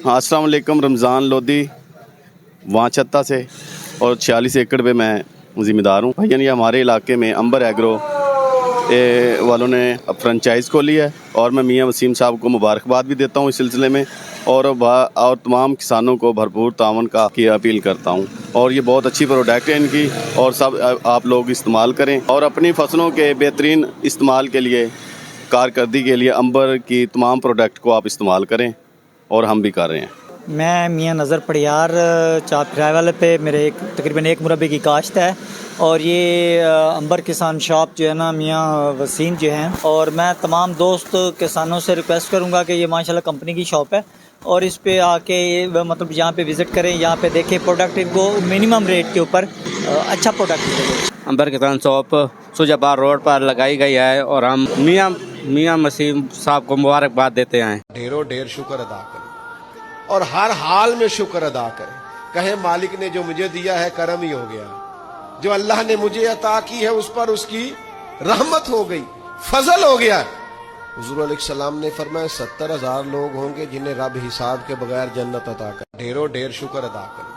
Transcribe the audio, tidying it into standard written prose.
हाँ, अस्सलाम वालेकुम। रमज़ान लोधी वहाँ छत्ता से और 46 एकड़ पे मैं ज़िम्मेदार हूँ। यानी हमारे इलाके में अंबर एग्रो वालों ने अब फ्रेंचाइज़ खोली है और मैं मियाँ वसीम साहब को मुबारकबाद भी देता हूँ इस सिलसिले में, और तमाम किसानों को भरपूर तावन की अपील करता हूँ। और ये बहुत अच्छी प्रोडक्ट है इनकी, और सब आप लोग इस्तेमाल करें और अपनी फसलों के बेहतरीन इस्तेमाल के लिए, कारकर्दगी के लिए अंबर की तमाम प्रोडक्ट को आप इस्तेमाल करें, और हम भी कर रहे हैं। मैं मियाँ नज़र पड़ियार चापराय वाले पे मेरे तकरीबन 1 मुरब्बे की काश्त है, और ये अंबर किसान शॉप जो है ना मियाँ वसीम जो हैं, और मैं तमाम दोस्त किसानों से रिक्वेस्ट करूँगा कि ये माशाल्लाह कंपनी की शॉप है, और इस पे आके मतलब यहाँ पे विज़िट करें, यहाँ पे देखें प्रोडक्ट इनको मिनिमम रेट के ऊपर अच्छा प्रोडक्ट मिलेगा। अंबर किसान शॉप सुजाबार रोड पर लगाई गई है, और हम मियाँ वसीम साहब को मुबारकबाद देते हैं। ढेरों ढेर शुक्र अदा करें और हर हाल में शुक्र अदा करें। कहे मालिक ने जो मुझे दिया है करम ही हो गया, जो अल्लाह ने मुझे अता की है उस पर उसकी रहमत हो गई, फजल हो गया। हुजूर अलैहिस्सलाम ने फरमाया 70,000 लोग होंगे जिन्हें रब हिसाब के बगैर जन्नत अता कर। ढेरों ढेर शुक्र अदा करें।